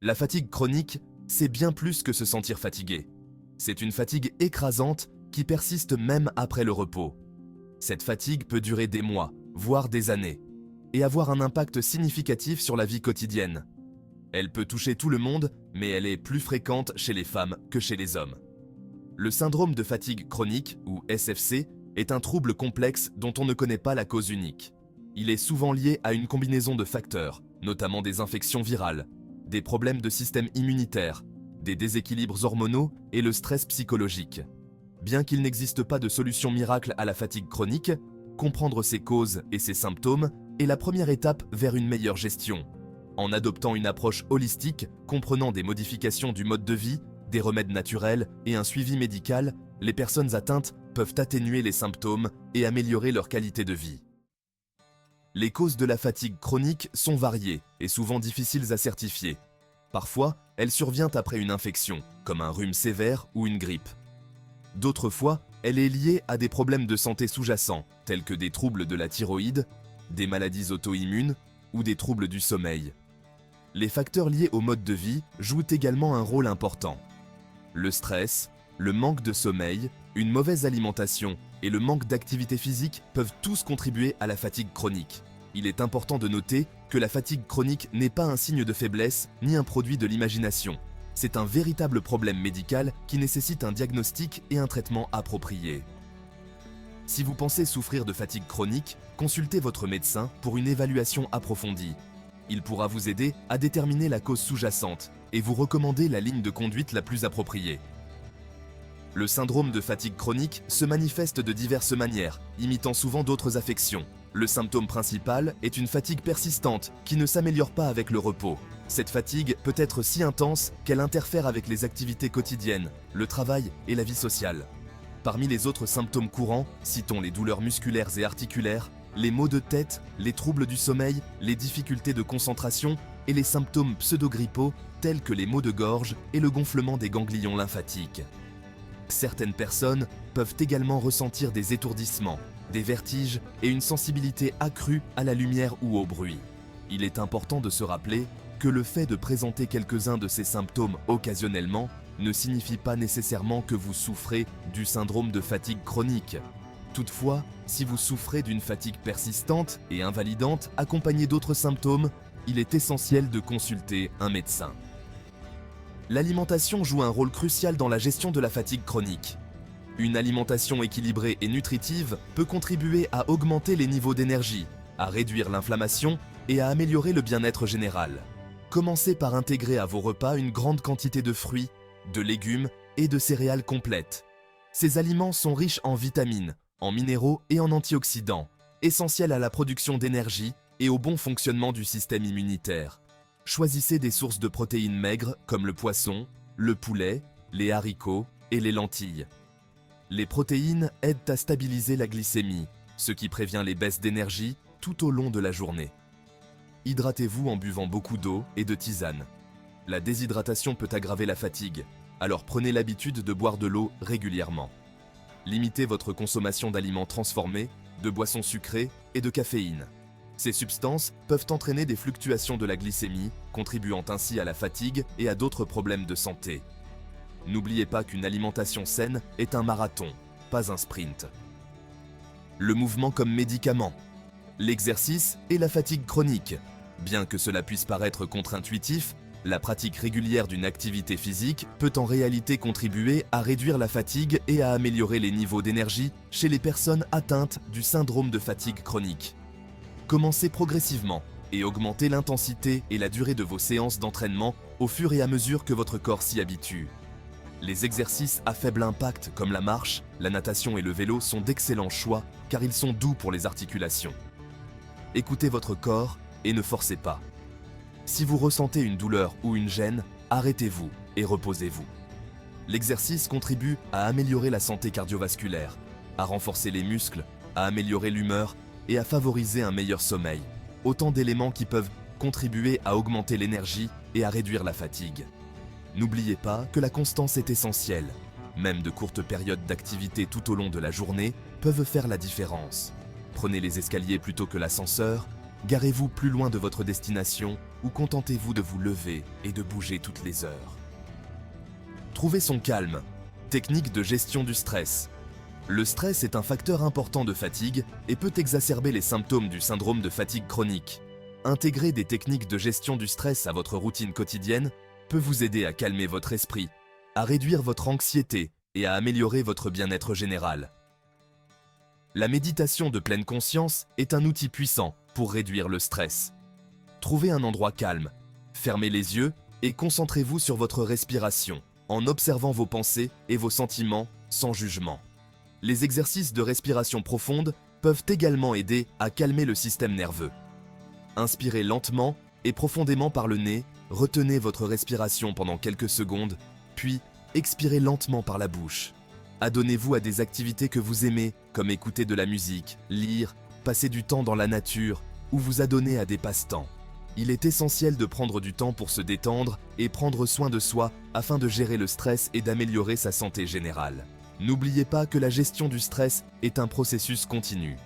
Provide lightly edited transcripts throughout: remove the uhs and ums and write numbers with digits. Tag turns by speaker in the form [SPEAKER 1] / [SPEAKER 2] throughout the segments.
[SPEAKER 1] La fatigue chronique, c'est bien plus que se sentir fatigué. C'est une fatigue écrasante qui persiste même après le repos. Cette fatigue peut durer des mois, voire des années, et avoir un impact significatif sur la vie quotidienne. Elle peut toucher tout le monde, mais elle est plus fréquente chez les femmes que chez les hommes. Le syndrome de fatigue chronique, ou SFC, est un trouble complexe dont on ne connaît pas la cause unique. Il est souvent lié à une combinaison de facteurs, notamment des infections virales, des problèmes de système immunitaire, des déséquilibres hormonaux et le stress psychologique. Bien qu'il n'existe pas de solution miracle à la fatigue chronique, comprendre ses causes et ses symptômes est la première étape vers une meilleure gestion. En adoptant une approche holistique comprenant des modifications du mode de vie, des remèdes naturels et un suivi médical, les personnes atteintes peuvent atténuer les symptômes et améliorer leur qualité de vie. Les causes de la fatigue chronique sont variées et souvent difficiles à certifier. Parfois, elle survient après une infection, comme un rhume sévère ou une grippe. D'autres fois, elle est liée à des problèmes de santé sous-jacents, tels que des troubles de la thyroïde, des maladies auto-immunes ou des troubles du sommeil. Les facteurs liés au mode de vie jouent également un rôle important. Le stress, le manque de sommeil, une mauvaise alimentation et le manque d'activité physique peuvent tous contribuer à la fatigue chronique. Il est important de noter que la fatigue chronique n'est pas un signe de faiblesse ni un produit de l'imagination. C'est un véritable problème médical qui nécessite un diagnostic et un traitement approprié. Si vous pensez souffrir de fatigue chronique, consultez votre médecin pour une évaluation approfondie. Il pourra vous aider à déterminer la cause sous-jacente et vous recommander la ligne de conduite la plus appropriée. Le syndrome de fatigue chronique se manifeste de diverses manières, imitant souvent d'autres affections. Le symptôme principal est une fatigue persistante qui ne s'améliore pas avec le repos. Cette fatigue peut être si intense qu'elle interfère avec les activités quotidiennes, le travail et la vie sociale. Parmi les autres symptômes courants, citons les douleurs musculaires et articulaires, les maux de tête, les troubles du sommeil, les difficultés de concentration et les symptômes pseudo-grippaux tels que les maux de gorge et le gonflement des ganglions lymphatiques. Certaines personnes peuvent également ressentir des étourdissements, des vertiges et une sensibilité accrue à la lumière ou au bruit. Il est important de se rappeler que le fait de présenter quelques-uns de ces symptômes occasionnellement ne signifie pas nécessairement que vous souffrez du syndrome de fatigue chronique. Toutefois, si vous souffrez d'une fatigue persistante et invalidante accompagnée d'autres symptômes, il est essentiel de consulter un médecin. L'alimentation joue un rôle crucial dans la gestion de la fatigue chronique. Une alimentation équilibrée et nutritive peut contribuer à augmenter les niveaux d'énergie, à réduire l'inflammation et à améliorer le bien-être général. Commencez par intégrer à vos repas une grande quantité de fruits, de légumes et de céréales complètes. Ces aliments sont riches en vitamines, en minéraux et en antioxydants, essentiels à la production d'énergie et au bon fonctionnement du système immunitaire. Choisissez des sources de protéines maigres comme le poisson, le poulet, les haricots et les lentilles. Les protéines aident à stabiliser la glycémie, ce qui prévient les baisses d'énergie tout au long de la journée. Hydratez-vous en buvant beaucoup d'eau et de tisane. La déshydratation peut aggraver la fatigue, alors prenez l'habitude de boire de l'eau régulièrement. Limitez votre consommation d'aliments transformés, de boissons sucrées et de caféine. Ces substances peuvent entraîner des fluctuations de la glycémie, contribuant ainsi à la fatigue et à d'autres problèmes de santé. N'oubliez pas qu'une alimentation saine est un marathon, pas un sprint. Le mouvement comme médicament. L'exercice et la fatigue chronique. Bien que cela puisse paraître contre-intuitif, la pratique régulière d'une activité physique peut en réalité contribuer à réduire la fatigue et à améliorer les niveaux d'énergie chez les personnes atteintes du syndrome de fatigue chronique. Commencez progressivement et augmentez l'intensité et la durée de vos séances d'entraînement au fur et à mesure que votre corps s'y habitue. Les exercices à faible impact comme la marche, la natation et le vélo sont d'excellents choix car ils sont doux pour les articulations. Écoutez votre corps et ne forcez pas. Si vous ressentez une douleur ou une gêne, arrêtez-vous et reposez-vous. L'exercice contribue à améliorer la santé cardiovasculaire, à renforcer les muscles, à améliorer l'humeur et à favoriser un meilleur sommeil. Autant d'éléments qui peuvent contribuer à augmenter l'énergie et à réduire la fatigue. N'oubliez pas que la constance est essentielle. Même de courtes périodes d'activité tout au long de la journée peuvent faire la différence. Prenez les escaliers plutôt que l'ascenseur, Garez-vous plus loin de votre destination ou contentez-vous de vous lever et de bouger toutes les heures. Trouvez son calme. Technique de gestion du stress. Le stress est un facteur important de fatigue et peut exacerber les symptômes du syndrome de fatigue chronique. Intégrer des techniques de gestion du stress à votre routine quotidienne peut vous aider à calmer votre esprit, à réduire votre anxiété et à améliorer votre bien-être général. La méditation de pleine conscience est un outil puissant pour réduire le stress. Trouvez un endroit calme, fermez les yeux et concentrez-vous sur votre respiration en observant vos pensées et vos sentiments sans jugement. Les exercices de respiration profonde peuvent également aider à calmer le système nerveux. Inspirez lentement et profondément par le nez, retenez votre respiration pendant quelques secondes, puis expirez lentement par la bouche. Adonnez-vous à des activités que vous aimez, comme écouter de la musique, lire, passer du temps dans la nature ou vous adonner à des passe-temps. Il est essentiel de prendre du temps pour se détendre et prendre soin de soi afin de gérer le stress et d'améliorer sa santé générale. N'oubliez pas que la gestion du stress est un processus continu.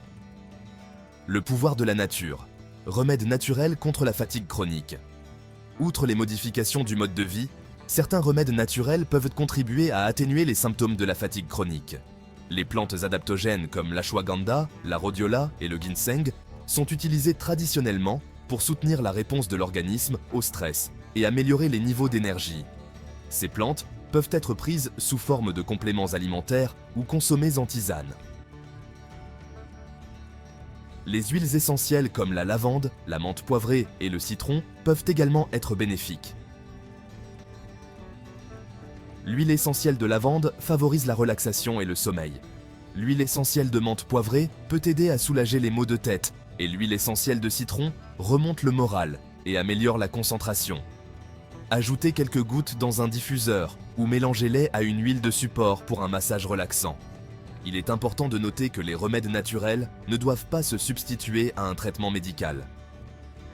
[SPEAKER 1] Le pouvoir de la nature. Remède naturel contre la fatigue chronique. Outre les modifications du mode de vie, certains remèdes naturels peuvent contribuer à atténuer les symptômes de la fatigue chronique. Les plantes adaptogènes comme l'ashwagandha, la rhodiola et le ginseng sont utilisées traditionnellement pour soutenir la réponse de l'organisme au stress et améliorer les niveaux d'énergie. Ces plantes peuvent être prises sous forme de compléments alimentaires ou consommées en tisane. Les huiles essentielles comme la lavande, la menthe poivrée et le citron peuvent également être bénéfiques. L'huile essentielle de lavande favorise la relaxation et le sommeil. L'huile essentielle de menthe poivrée peut aider à soulager les maux de tête et l'huile essentielle de citron remonte le moral et améliore la concentration. Ajoutez quelques gouttes dans un diffuseur ou mélangez-les à une huile de support pour un massage relaxant. Il est important de noter que les remèdes naturels ne doivent pas se substituer à un traitement médical.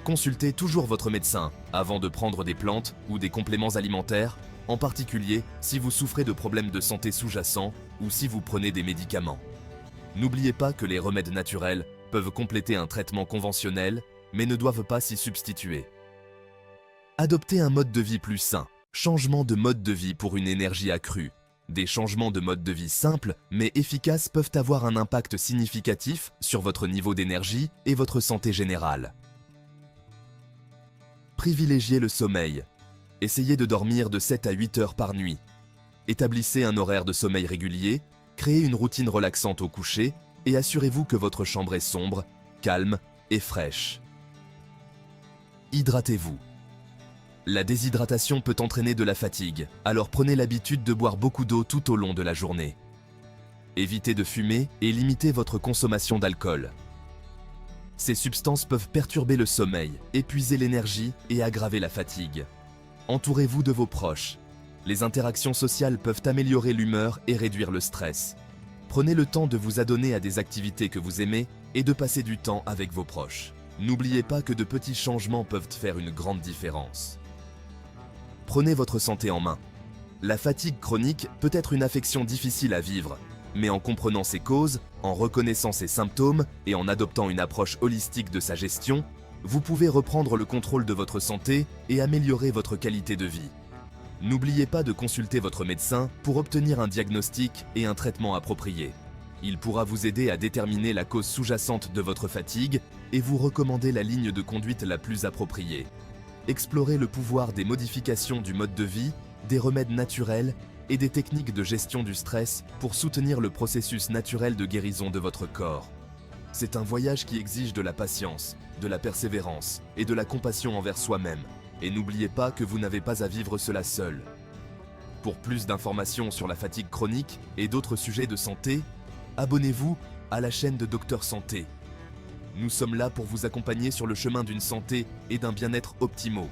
[SPEAKER 1] Consultez toujours votre médecin avant de prendre des plantes ou des compléments alimentaires, en particulier si vous souffrez de problèmes de santé sous-jacents ou si vous prenez des médicaments. N'oubliez pas que les remèdes naturels peuvent compléter un traitement conventionnel, mais ne doivent pas s'y substituer. Adoptez un mode de vie plus sain. Changement de mode de vie pour une énergie accrue. Des changements de mode de vie simples mais efficaces peuvent avoir un impact significatif sur votre niveau d'énergie et votre santé générale. Privilégiez le sommeil. Essayez de dormir de 7 à 8 heures par nuit. Établissez un horaire de sommeil régulier, créez une routine relaxante au coucher et assurez-vous que votre chambre est sombre, calme et fraîche. Hydratez-vous. La déshydratation peut entraîner de la fatigue, alors prenez l'habitude de boire beaucoup d'eau tout au long de la journée. Évitez de fumer et limitez votre consommation d'alcool. Ces substances peuvent perturber le sommeil, épuiser l'énergie et aggraver la fatigue. Entourez-vous de vos proches. Les interactions sociales peuvent améliorer l'humeur et réduire le stress. Prenez le temps de vous adonner à des activités que vous aimez et de passer du temps avec vos proches. N'oubliez pas que de petits changements peuvent faire une grande différence. Prenez votre santé en main. La fatigue chronique peut être une affection difficile à vivre, mais en comprenant ses causes, en reconnaissant ses symptômes et en adoptant une approche holistique de sa gestion, vous pouvez reprendre le contrôle de votre santé et améliorer votre qualité de vie. N'oubliez pas de consulter votre médecin pour obtenir un diagnostic et un traitement approprié. Il pourra vous aider à déterminer la cause sous-jacente de votre fatigue et vous recommander la ligne de conduite la plus appropriée. Explorez le pouvoir des modifications du mode de vie, des remèdes naturels et des techniques de gestion du stress pour soutenir le processus naturel de guérison de votre corps. C'est un voyage qui exige de la patience, de la persévérance et de la compassion envers soi-même. Et n'oubliez pas que vous n'avez pas à vivre cela seul. Pour plus d'informations sur la fatigue chronique et d'autres sujets de santé, abonnez-vous à la chaîne de Docteur Santé. Nous sommes là pour vous accompagner sur le chemin d'une santé et d'un bien-être optimaux.